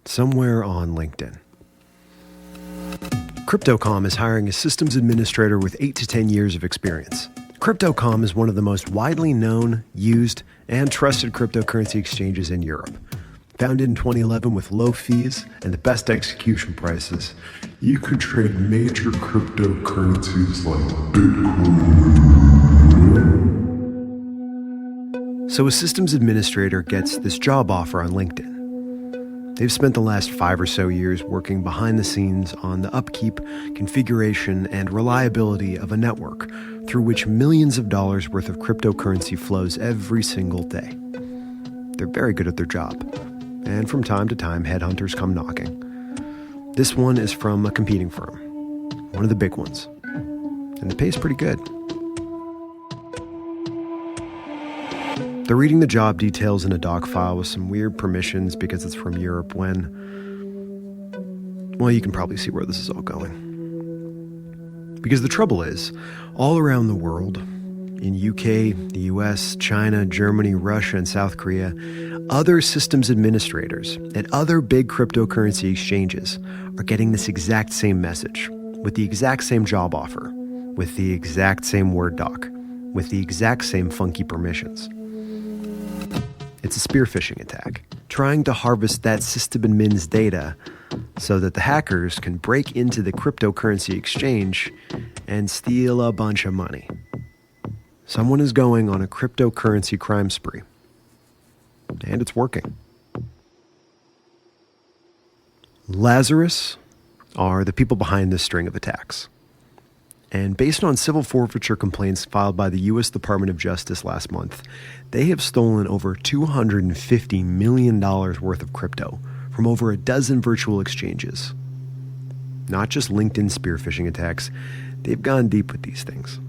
somewhere on LinkedIn. Crypto.com is hiring a systems administrator with 8 to 10 years of experience. Crypto.com is one of the most widely known, used, and trusted cryptocurrency exchanges in Europe. Founded in 2011 with low fees and the best execution prices, you could trade major cryptocurrencies like Bitcoin. So a systems administrator gets this job offer on LinkedIn. They've spent the last 5 or so years working behind the scenes on the upkeep, configuration, and reliability of a network through which millions of dollars worth of cryptocurrency flows every single day. They're very good at their job, and from time to time, headhunters come knocking. This one is from a competing firm, one of the big ones, and the pay's pretty good. They're reading the job details in a doc file with some weird permissions because it's from Europe when, well, you can probably see where this is all going. Because the trouble is, all around the world, in UK, the US, China, Germany, Russia, and South Korea, other systems administrators at other big cryptocurrency exchanges are getting this exact same message, with the exact same job offer, with the exact same Word doc, with the exact same funky permissions. It's a spear phishing attack, trying to harvest that system admin's data so that the hackers can break into the cryptocurrency exchange and steal a bunch of money. Someone is going on a cryptocurrency crime spree. And it's working. Lazarus are the people behind this string of attacks. And based on civil forfeiture complaints filed by the U.S. Department of Justice last month, they have stolen over $250 million worth of crypto from over a dozen virtual exchanges. Not just LinkedIn spear phishing attacks, they've gone deep with these things.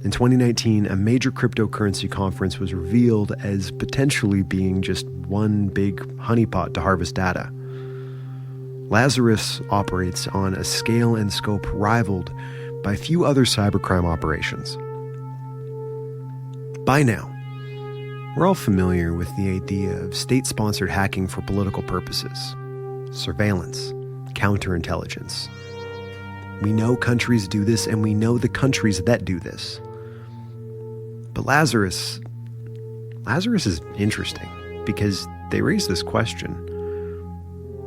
In 2019, a major cryptocurrency conference was revealed as potentially being just one big honeypot to harvest data. Lazarus operates on a scale and scope rivaled by few other cybercrime operations. By now, we're all familiar with the idea of state-sponsored hacking for political purposes, surveillance, counterintelligence. We know countries do this, and we know the countries that do this. But Lazarus is interesting because they raise this question.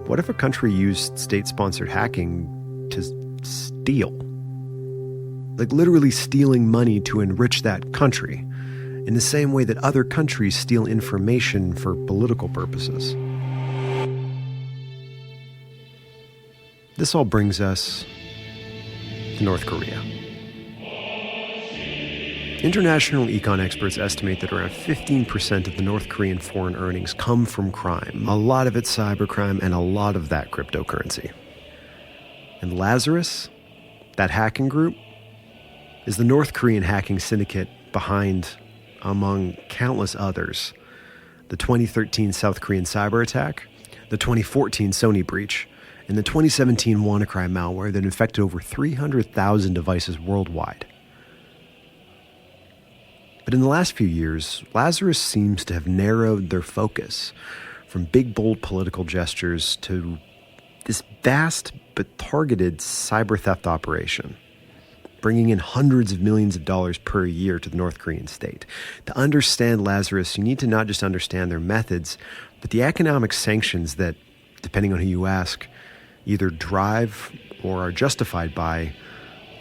What if a country used state-sponsored hacking to steal? Like literally stealing money to enrich that country, in the same way that other countries steal information for political purposes. This all brings us to North Korea. International econ experts estimate that around 15% of the North Korean foreign earnings come from crime. A lot of it's cybercrime and a lot of that cryptocurrency. And Lazarus, that hacking group, is the North Korean hacking syndicate behind, among countless others, the 2013 South Korean cyber attack, the 2014 Sony breach, and the 2017 WannaCry malware that infected over 300,000 devices worldwide. But in the last few years, Lazarus seems to have narrowed their focus from big, bold political gestures to this vast but targeted cyber theft operation, bringing in hundreds of millions of dollars per year to the North Korean state. To understand Lazarus, you need to not just understand their methods, but the economic sanctions that, depending on who you ask, either drive or are justified by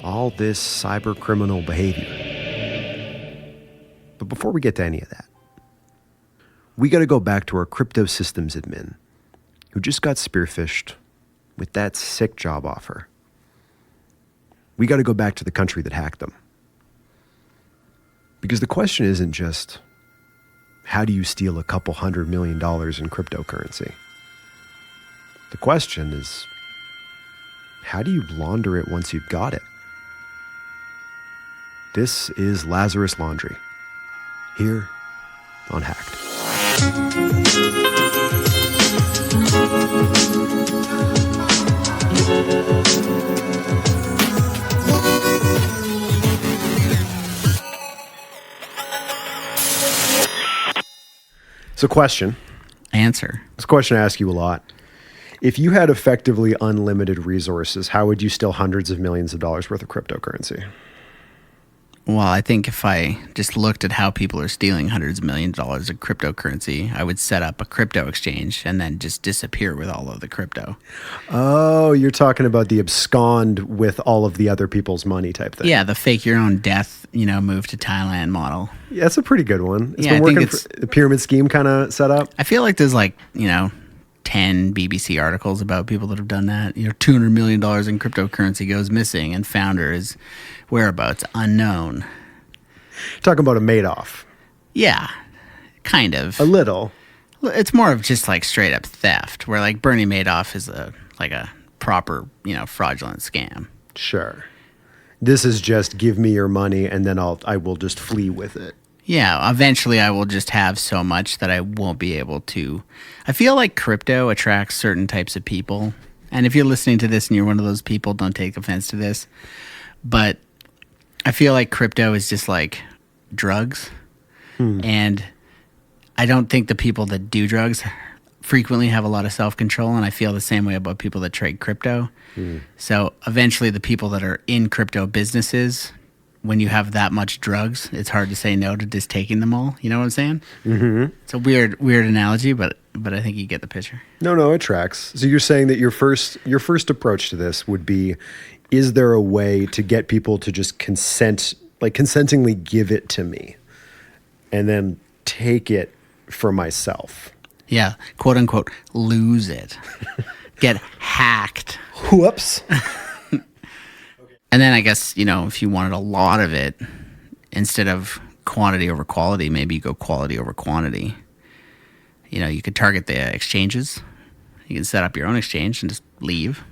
all this cyber criminal behavior. But before we get to any of that, we got to go back to our crypto systems admin who just got spearphished with that sick job offer. We got to go back to the country that hacked them. Because the question isn't just, how do you steal a couple $100 million in cryptocurrency? The question is, how do you launder it once you've got it? This is Lazarus Laundry, here on Hacked. So question. Answer. It's a question I ask you a lot. If you had effectively unlimited resources, how would you steal hundreds of millions of dollars worth of cryptocurrency? Well, I think if I just looked at how people are stealing hundreds of millions of dollars of cryptocurrency, I would set up a crypto exchange and then just disappear with all of the crypto. Oh, you're talking about the abscond with all of the other people's money type thing. Yeah, the fake your own death, move to Thailand model. Yeah, that's a pretty good one. It's Yeah, been I think working for the pyramid scheme kind of setup. I feel like there's 10 BBC articles about people that have done that. $200 million in cryptocurrency goes missing and founder's whereabouts unknown. Talking about a Madoff. Yeah, kind of. A little. It's more of just like straight up theft, where like Bernie Madoff is a proper, fraudulent scam. Sure. This is just give me your money and then I will just flee with it. Yeah, eventually I will just have so much that I won't be able to. I feel like crypto attracts certain types of people. And if you're listening to this and you're one of those people, don't take offense to this. But I feel like crypto is just like drugs. And I don't think the people that do drugs frequently have a lot of self-control. And I feel the same way about people that trade crypto. So eventually the people that are in crypto businesses, when you have that much drugs, it's hard to say no to just taking them all. You know what I'm saying? Mm-hmm. It's a weird analogy, but I think you get the picture. No, it tracks. So you're saying that your first approach to this would be, is there a way to get people to just consentingly give it to me and then take it for myself? Yeah, quote unquote, lose it. Get hacked. Whoops. And then I guess, if you wanted a lot of it, instead of quantity over quality, maybe you go quality over quantity. You could target the exchanges. You can set up your own exchange and just leave.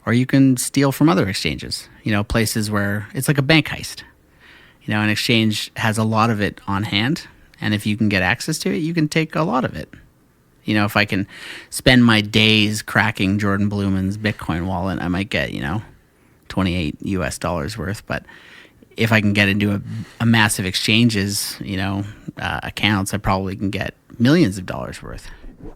Or you can steal from other exchanges, places where it's like a bank heist. An exchange has a lot of it on hand. And if you can get access to it, you can take a lot of it. If I can spend my days cracking Jordan Blumen's Bitcoin wallet, I might get, $28 worth. But if I can get into a massive exchanges, accounts, I probably can get millions of dollars worth.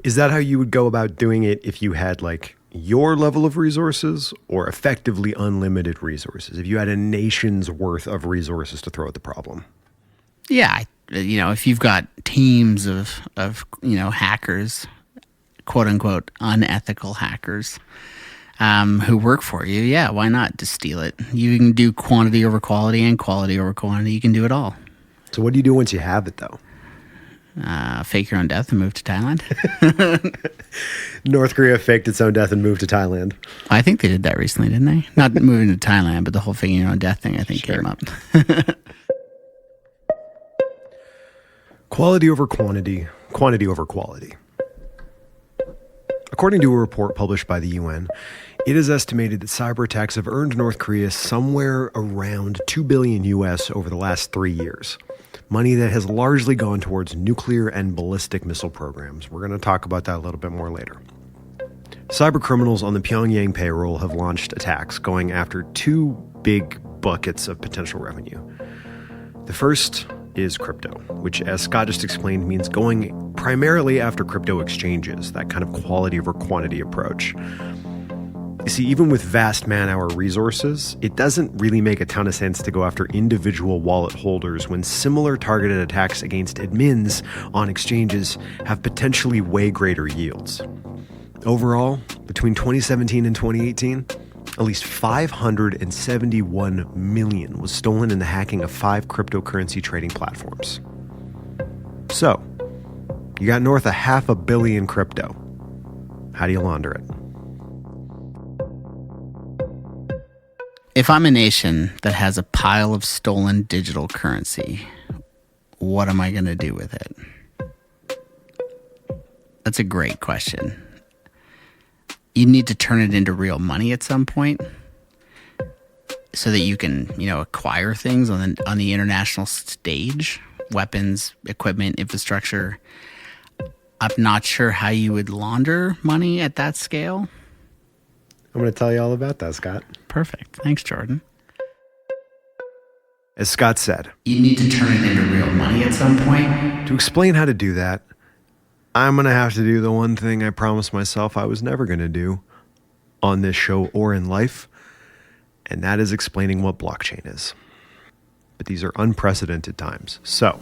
Is that how you would go about doing it if you had your level of resources or effectively unlimited resources? If you had a nation's worth of resources to throw at the problem? Yeah. If you've got teams of hackers, quote unquote, unethical hackers, who work for you, yeah, why not just steal it? You can do quantity over quality and quality over quantity. You can do it all. So what do you do once you have it, though? Fake your own death and move to Thailand. North Korea faked its own death and moved to Thailand. I think they did that recently, didn't they? Not moving to Thailand, but the whole faking your own death thing, I think, came up. Quality over quantity, quantity over quality. According to a report published by the UN, it is estimated that cyber attacks have earned North Korea somewhere around $2 billion US over the last 3 years. Money that has largely gone towards nuclear and ballistic missile programs. We're going to talk about that a little bit more later. Cyber criminals on the Pyongyang payroll have launched attacks going after two big buckets of potential revenue. The first is crypto, which, as Scott just explained, means going primarily after crypto exchanges, that kind of quality over quantity approach. You see, even with vast man-hour resources, it doesn't really make a ton of sense to go after individual wallet holders when similar targeted attacks against admins on exchanges have potentially way greater yields. Overall, between 2017 and 2018, at least $571 million was stolen in the hacking of 5 cryptocurrency trading platforms. So, you got north of $500 million crypto. How do you launder it? If I'm a nation that has a pile of stolen digital currency, what am I going to do with it? That's a great question. You need to turn it into real money at some point so that you can, acquire things on the international stage, weapons, equipment, infrastructure. I'm not sure how you would launder money at that scale. I'm going to tell you all about that, Scott. Perfect. Thanks, Jordan. As Scott said, you need to turn it into real money at some point. To explain how to do that, I'm going to have to do the one thing I promised myself I was never going to do on this show or in life, and that is explaining what blockchain is. But these are unprecedented times. So,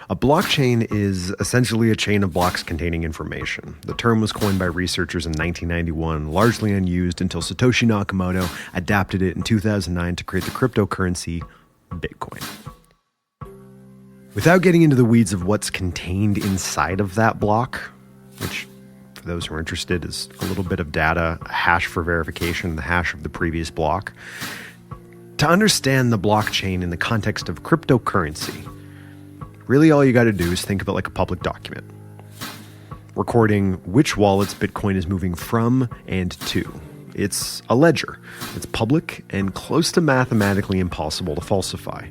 a blockchain is essentially a chain of blocks containing information. The term was coined by researchers in 1991, largely unused until Satoshi Nakamoto adapted it in 2009 to create the cryptocurrency Bitcoin. Without getting into the weeds of what's contained inside of that block, which for those who are interested is a little bit of data, a hash for verification, the hash of the previous block, to understand the blockchain in the context of cryptocurrency, really all you got to do is think of it like a public document, recording which wallets Bitcoin is moving from and to. It's a ledger. It's public and close to mathematically impossible to falsify.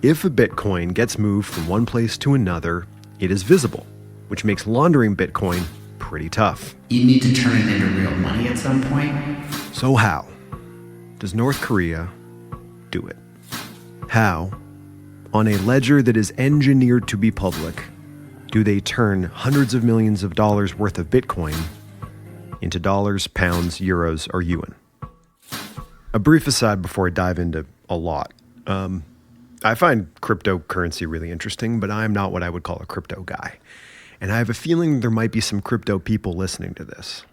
If a Bitcoin gets moved from one place to another, it is visible, which makes laundering Bitcoin pretty tough. You need to turn it into real money at some point. So how does North Korea do it? How, on a ledger that is engineered to be public, do they turn hundreds of millions of dollars worth of Bitcoin into dollars, pounds, euros, or yuan? A brief aside before I dive into a lot. I find cryptocurrency really interesting, but I'm not what I would call a crypto guy. And I have a feeling there might be some crypto people listening to this.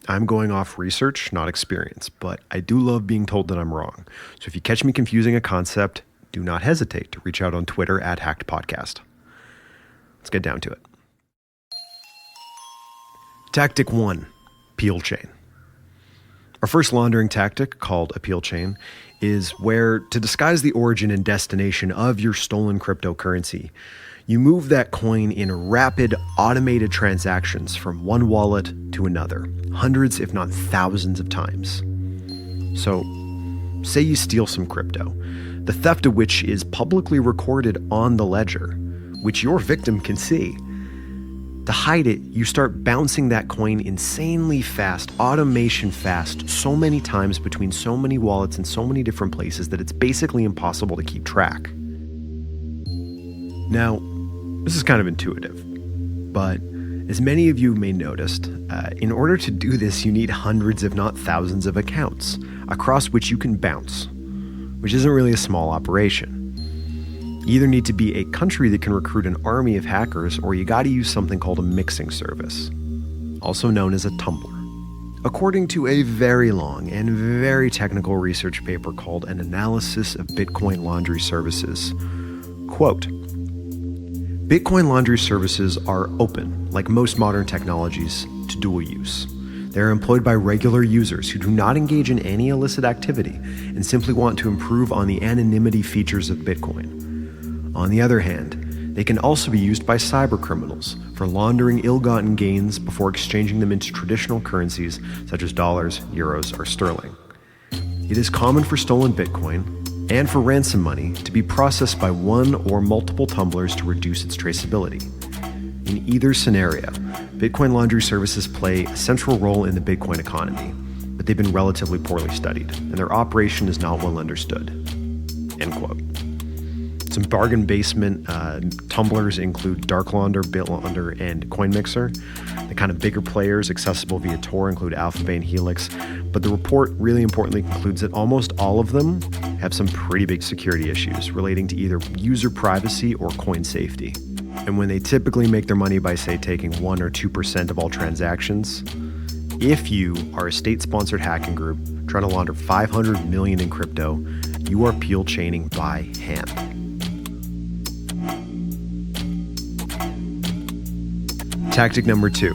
I'm going off research, not experience, but I do love being told that I'm wrong. So if you catch me confusing a concept, do not hesitate to reach out on Twitter @HackedPodcast. Let's get down to it. Tactic 1, peel chain. Our first laundering tactic, called a peel chain, is where, to disguise the origin and destination of your stolen cryptocurrency, you move that coin in rapid, automated transactions from one wallet to another, hundreds if not thousands of times. So, say you steal some crypto, the theft of which is publicly recorded on the ledger, which your victim can see. To hide it, you start bouncing that coin insanely fast, automation fast, so many times between so many wallets in so many different places that it's basically impossible to keep track. Now, this is kind of intuitive, but as many of you may noticed, in order to do this, you need hundreds if not thousands of accounts across which you can bounce, which isn't really a small operation. You either need to be a country that can recruit an army of hackers, or you gotta use something called a mixing service, also known as a tumbler. According to a very long and very technical research paper called An Analysis of Bitcoin Laundry Services, quote, Bitcoin laundry services are open, like most modern technologies, to dual use. They are employed by regular users who do not engage in any illicit activity and simply want to improve on the anonymity features of Bitcoin. On the other hand, they can also be used by cybercriminals for laundering ill-gotten gains before exchanging them into traditional currencies such as dollars, euros, or sterling. It is common for stolen Bitcoin and for ransom money to be processed by one or multiple tumblers to reduce its traceability. In either scenario, Bitcoin laundry services play a central role in the Bitcoin economy, but they've been relatively poorly studied, and their operation is not well understood. End quote. Some bargain basement tumblers include Dark Launder, BitLaunder, and CoinMixer. The kind of bigger players accessible via Tor include Alphabay and Helix, but the report really importantly concludes that almost all of them have some pretty big security issues relating to either user privacy or coin safety. And when they typically make their money by, say, taking 1 or 2% of all transactions, if you are a state-sponsored hacking group trying to launder 500 million in crypto, you are peel chaining by hand. Tactic number 2,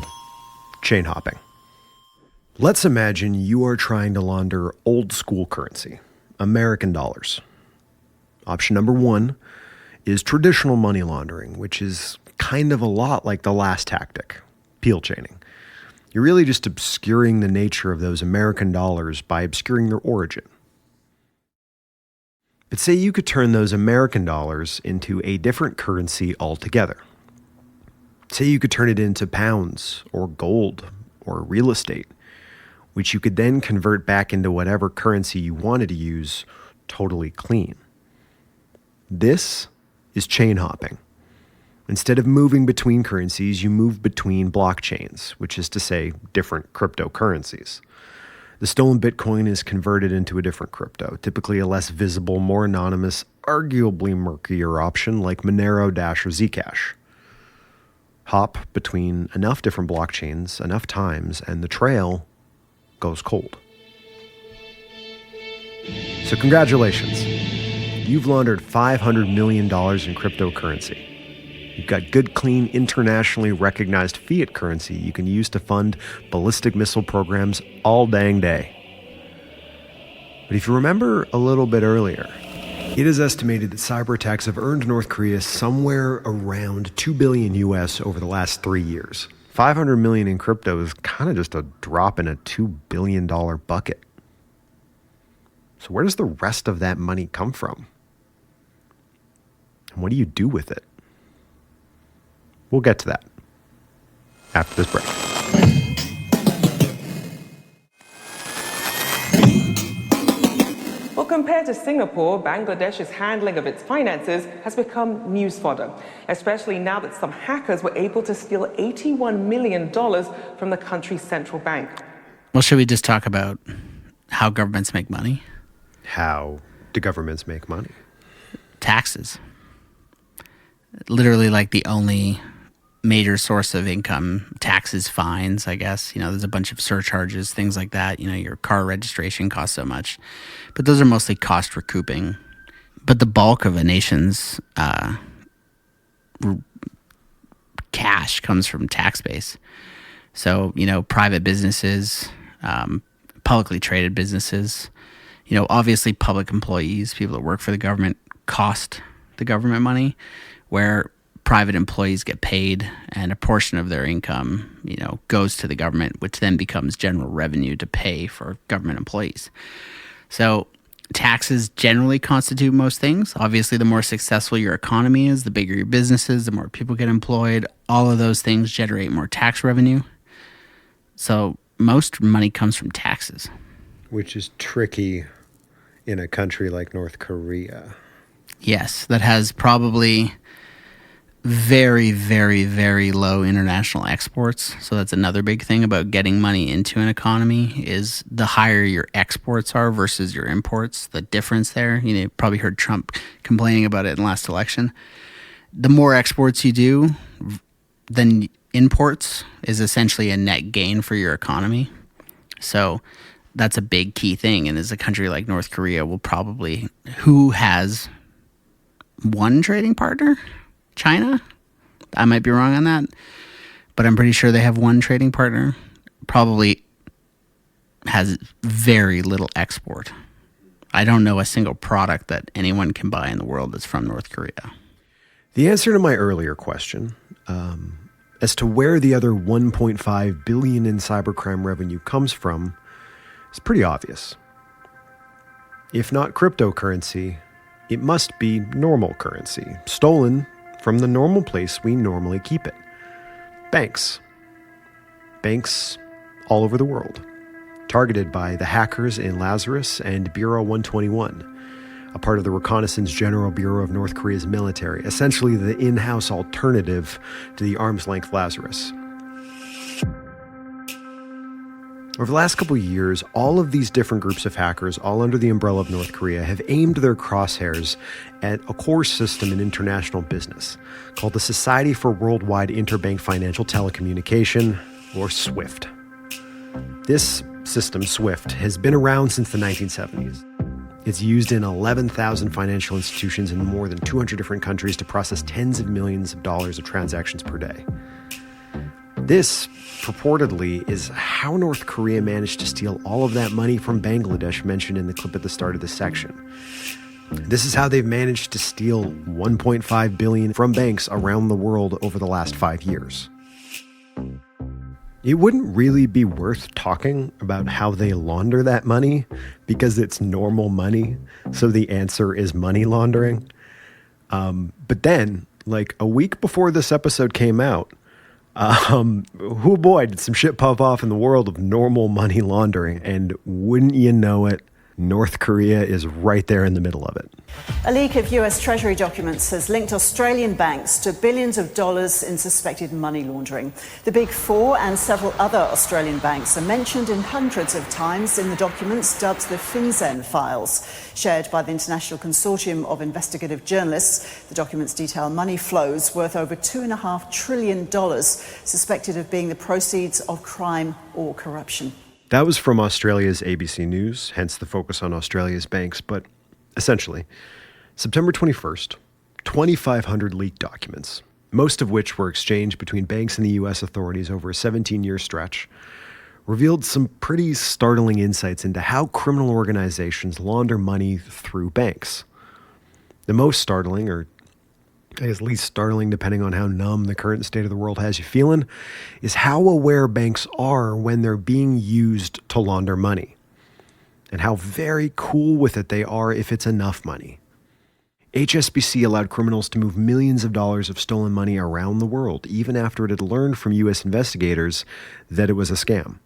chain hopping. Let's imagine you are trying to launder old school currency, American dollars. Option number 1 is traditional money laundering, which is kind of a lot like the last tactic, peel chaining. You're really just obscuring the nature of those American dollars by obscuring their origin. But say you could turn those American dollars into a different currency altogether. Say you could turn it into pounds or gold or real estate, which you could then convert back into whatever currency you wanted to use totally clean. This is chain hopping. Instead of moving between currencies, you move between blockchains, which is to say, different cryptocurrencies. The stolen Bitcoin is converted into a different crypto, typically a less visible, more anonymous, arguably murkier option like Monero, Dash, or Zcash. Hop between enough different blockchains enough times, and the trail goes cold. So congratulations. You've laundered $500 million in cryptocurrency. You've got good, clean, internationally recognized fiat currency you can use to fund ballistic missile programs all dang day. But if you remember a little bit earlier, it is estimated that cyberattacks have earned North Korea somewhere around $2 billion US over the last 3 years. $500 million in crypto is kind of just a drop in a $2 billion bucket. So where does the rest of that money come from? And what do you do with it? We'll get to that after this break. Well, compared to Singapore, Bangladesh's handling of its finances has become news fodder, especially now that some hackers were able to steal $81 million from the country's central bank. Well, should we just talk about how governments make money? How do governments make money? Taxes. Literally like the only major source of income. Taxes, fines, I guess. There's a bunch of surcharges, things like that. Your car registration costs so much. But those are mostly cost recouping. But the bulk of a nation's cash comes from tax base. So, private businesses, publicly traded businesses, obviously public employees, people that work for the government, cost the government money, where private employees get paid and a portion of their income, goes to the government, which then becomes general revenue to pay for government employees. So taxes generally constitute most things. Obviously, the more successful your economy is, the bigger your business is, the more people get employed. All of those things generate more tax revenue. So most money comes from taxes. Which is tricky in a country like North Korea. Yes, that has probably very, very, very low international exports. So that's another big thing about getting money into an economy is the higher your exports are versus your imports, the difference there. You probably heard Trump complaining about it in the last election. The more exports you do than imports is essentially a net gain for your economy. So that's a big key thing. And as a country like North Korea who has one trading partner? China? I might be wrong on that, but I'm pretty sure they have one trading partner. Probably has very little export. I don't know a single product that anyone can buy in the world that's from North Korea. The answer to my earlier question, as to where the other $1.5 billion in cybercrime revenue comes from, is pretty obvious. If not cryptocurrency, it must be normal currency, stolen from the normal place we normally keep it. Banks. Banks all over the world, targeted by the hackers in Lazarus and Bureau 121, a part of the Reconnaissance General Bureau of North Korea's military, essentially the in-house alternative to the arm's-length Lazarus. Over the last couple of years, all of these different groups of hackers, all under the umbrella of North Korea, have aimed their crosshairs at a core system in international business called the Society for Worldwide Interbank Financial Telecommunication, or SWIFT. This system, SWIFT, has been around since the 1970s. It's used in 11,000 financial institutions in more than 200 different countries to process tens of millions of dollars of transactions per day. This, purportedly, is how North Korea managed to steal all of that money from Bangladesh mentioned in the clip at the start of this section. This is how they've managed to steal $1.5 billion from banks around the world over the last 5 years. It wouldn't really be worth talking about how they launder that money because it's normal money, so the answer is money laundering. But then, like a week before this episode came out, oh boy, did some shit pop off in the world of normal money laundering. And wouldn't you know it, North Korea is right there in the middle of it. A leak of US Treasury documents has linked Australian banks to billions of dollars in suspected money laundering. The Big Four and several other Australian banks are mentioned in hundreds of times in the documents dubbed the FinCEN files. Shared by the International Consortium of Investigative Journalists, the documents detail money flows worth over $2.5 trillion, suspected of being the proceeds of crime or corruption. That was from Australia's ABC News, hence the focus on Australia's banks. But essentially, September 21st, 2,500 leaked documents, most of which were exchanged between banks and the U.S. authorities over a 17-year stretch, revealed some pretty startling insights into how criminal organizations launder money through banks. The most startling, or I guess least startling depending on how numb the current state of the world has you feeling, is how aware banks are when they're being used to launder money, and how very cool with it they are if it's enough money. HSBC allowed criminals to move millions of dollars of stolen money around the world, even after it had learned from U.S. investigators that it was a scam.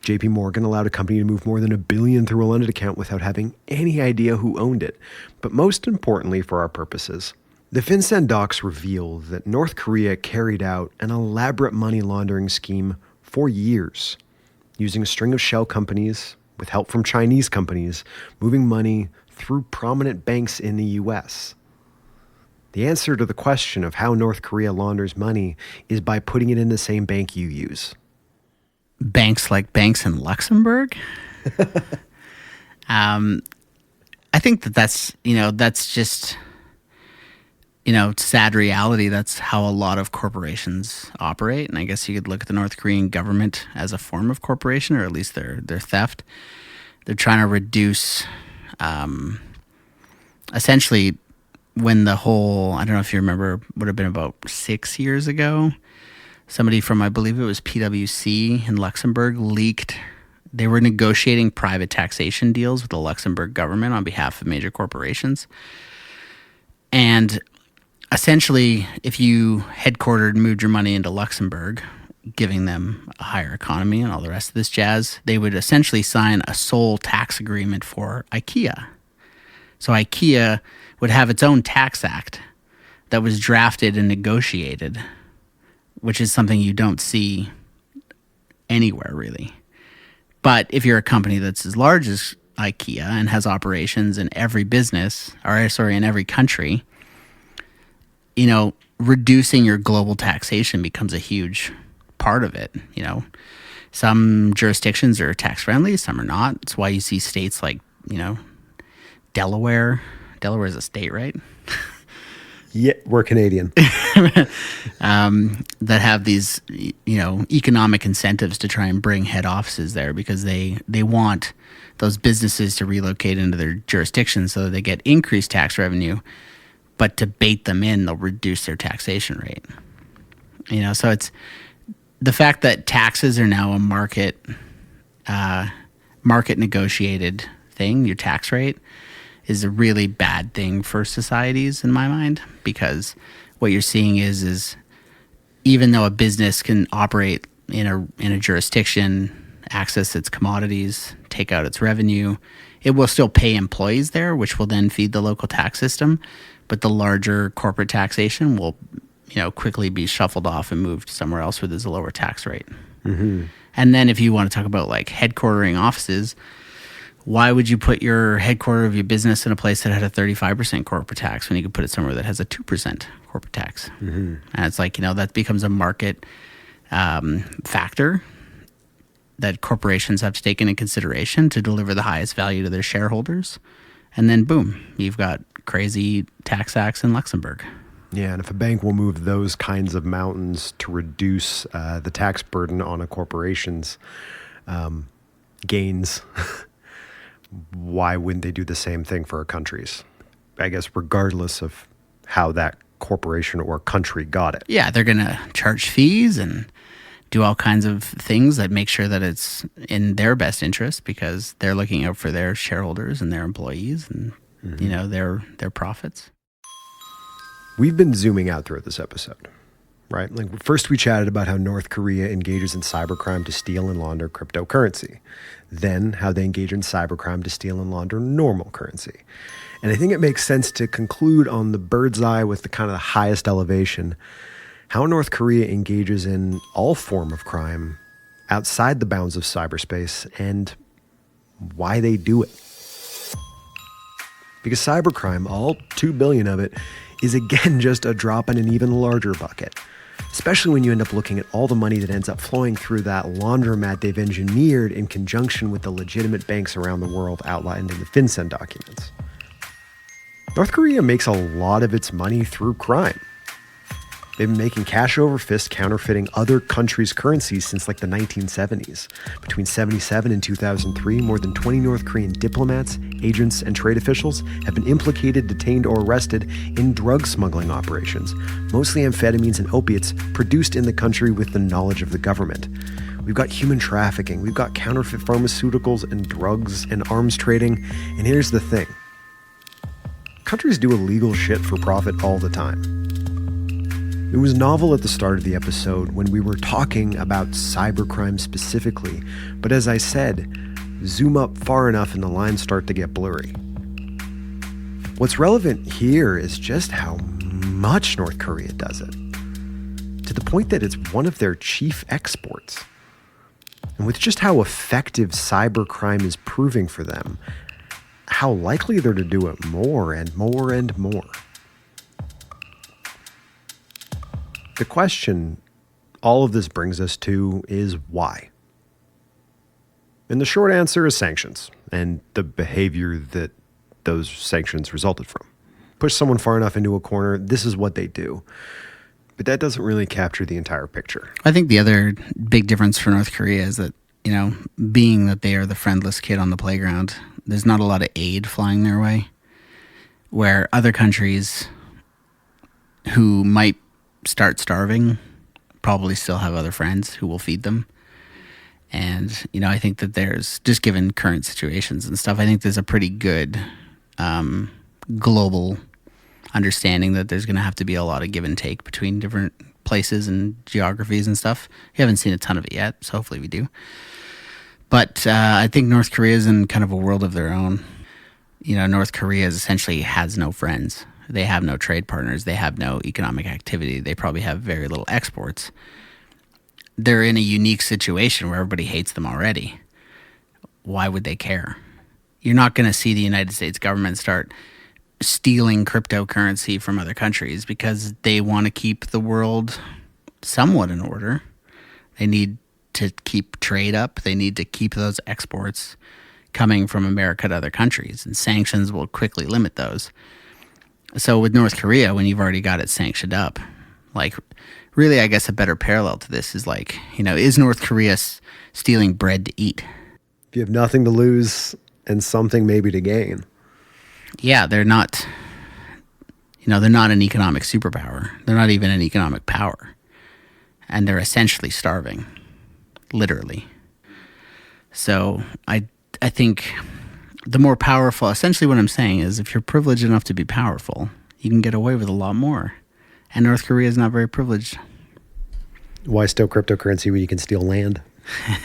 JP Morgan allowed a company to move more than $1 billion through a London account without having any idea who owned it. But most importantly for our purposes, the FinCEN docs reveal that North Korea carried out an elaborate money laundering scheme for years, using a string of shell companies, with help from Chinese companies, moving money through prominent banks in the U.S. The answer to the question of how North Korea launders money is by putting it in the same bank you use. Banks like banks in Luxembourg? I think that's just... sad reality. That's how a lot of corporations operate. And I guess you could look at the North Korean government as a form of corporation, or at least their theft. They're trying to reduce, essentially, when the whole, I don't know if you remember, would have been about 6 years ago, somebody from, I believe it was PwC in Luxembourg, leaked. They were negotiating private taxation deals with the Luxembourg government on behalf of major corporations. And essentially, if you headquartered and moved your money into Luxembourg, giving them a higher economy and all the rest of this jazz, they would essentially sign a sole tax agreement for IKEA. So IKEA would have its own tax act that was drafted and negotiated, which is something you don't see anywhere really. But if you're a company that's as large as IKEA and has operations in every in every country, reducing your global taxation becomes a huge part of it. Some jurisdictions are tax friendly, some are not. It's why you see states like, Delaware. Delaware is a state, right? Yeah, we're Canadian. That have these, economic incentives to try and bring head offices there because they want those businesses to relocate into their jurisdictions so that they get increased tax revenue. But to bait them in, they'll reduce their taxation rate. So it's the fact that taxes are now a market negotiated thing. Your tax rate is a really bad thing for societies in my mind, because what you're seeing is even though a business can operate in a jurisdiction, access its commodities, take out its revenue, it will still pay employees there, which will then feed the local tax system. But the larger corporate taxation will, quickly be shuffled off and moved somewhere else where there's a lower tax rate. Mm-hmm. And then if you want to talk about like headquartering offices, why would you put your headquarter of your business in a place that had a 35% corporate tax when you could put it somewhere that has a 2% corporate tax? Mm-hmm. And it's like, that becomes a market factor that corporations have to take into consideration to deliver the highest value to their shareholders. And then boom, you've got crazy tax acts in Luxembourg. Yeah, and if a bank will move those kinds of mountains to reduce the tax burden on a corporation's gains, why wouldn't they do the same thing for our countries? I guess regardless of how that corporation or country got it. Yeah, they're going to charge fees and do all kinds of things that make sure that it's in their best interest because they're looking out for their shareholders and their employees and their profits. We've been zooming out throughout this episode. right? Like first we chatted about how North Korea engages in cybercrime to steal and launder cryptocurrency. Then how they engage in cybercrime to steal and launder normal currency. And I think it makes sense to conclude on the bird's eye with the kind of the highest elevation, how North Korea engages in all form of crime outside the bounds of cyberspace and why they do it. Because cybercrime, all 2 billion of it, is again just a drop in an even larger bucket. Especially when you end up looking at all the money that ends up flowing through that laundromat they've engineered in conjunction with the legitimate banks around the world outlined in the FinCEN documents. North Korea makes a lot of its money through crime. They've been making cash over fist counterfeiting other countries' currencies since like the 1970s. Between 1977 and 2003, more than 20 North Korean diplomats, agents, and trade officials have been implicated, detained, or arrested in drug smuggling operations, mostly amphetamines and opiates produced in the country with the knowledge of the government. We've got human trafficking, we've got counterfeit pharmaceuticals and drugs and arms trading, and here's the thing. Countries do illegal shit for profit all the time. It was novel at the start of the episode when we were talking about cybercrime specifically, but as I said, zoom up far enough and the lines start to get blurry. What's relevant here is just how much North Korea does it, to the point that it's one of their chief exports. And with just how effective cybercrime is proving for them, how likely they're to do it more and more and more. The question all of this brings us to is why? And the short answer is sanctions and the behavior that those sanctions resulted from. Push someone far enough into a corner, this is what they do. But that doesn't really capture the entire picture. I think the other big difference for North Korea is that, being that they are the friendless kid on the playground, there's not a lot of aid flying their way, where other countries who might start starving probably still have other friends who will feed them. And, I think that there's, just given current situations and stuff, I think there's a pretty good global understanding that there's going to have to be a lot of give and take between different places and geographies and stuff. We haven't seen a ton of it yet, so hopefully we do. But I think North Korea is in kind of a world of their own. North Korea essentially has no friends. They have no trade partners. They have no economic activity. They probably have very little exports. They're in a unique situation where everybody hates them already. Why would they care? You're not going to see the United States government start stealing cryptocurrency from other countries because they want to keep the world somewhat in order. They need to keep trade up. They need to keep those exports coming from America to other countries, and sanctions will quickly limit those. So with North Korea, when you've already got it sanctioned up, really, I guess a better parallel to this is is North Korea stealing bread to eat? If you have nothing to lose and something maybe to gain. Yeah, they're not, they're not an economic superpower. They're not even an economic power. And they're essentially starving, literally. So I think the more powerful, essentially what I'm saying is if you're privileged enough to be powerful, you can get away with a lot more. And North Korea is not very privileged. Why steal cryptocurrency when you can steal land?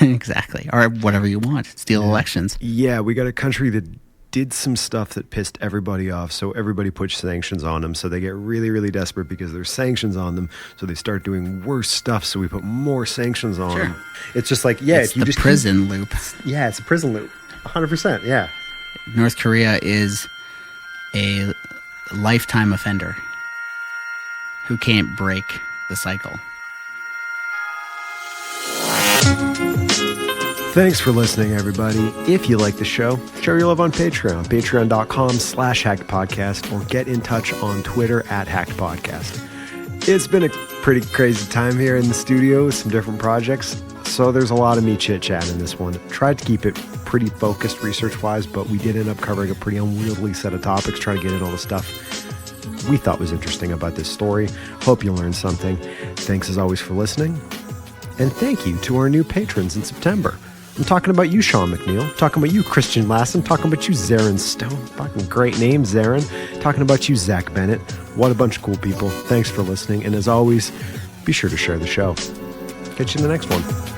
Exactly. Or whatever you want. Steal elections. Yeah, we got a country that did some stuff that pissed everybody off, so everybody puts sanctions on them, so they get really, really desperate because there's sanctions on them, so they start doing worse stuff, so we put more sanctions on them. It's just like, it's if you the just prison loop. Yeah, it's a prison loop. 100%, yeah. North Korea is a lifetime offender who can't break the cycle. Thanks for listening, everybody. If you like the show, show your love on Patreon, patreon.com/hackedpodcast, or get in touch on Twitter @hackedpodcast. It's been a pretty crazy time here in the studio with some different projects, so there's a lot of me chit-chatting in this one. Tried to keep it pretty focused research-wise, but we did end up covering a pretty unwieldy set of topics, trying to get in all the stuff we thought was interesting about this story. Hope you learned something. Thanks as always for listening, and thank you to our new patrons in September. I'm talking about you, Sean McNeil. Talking about you, Christian Lassen. Talking about you, Zarin Stone. Fucking great name, Zarin. Talking about you, Zach Bennett. What a bunch of cool people. Thanks for listening. And as always, be sure to share the show. Catch you in the next one.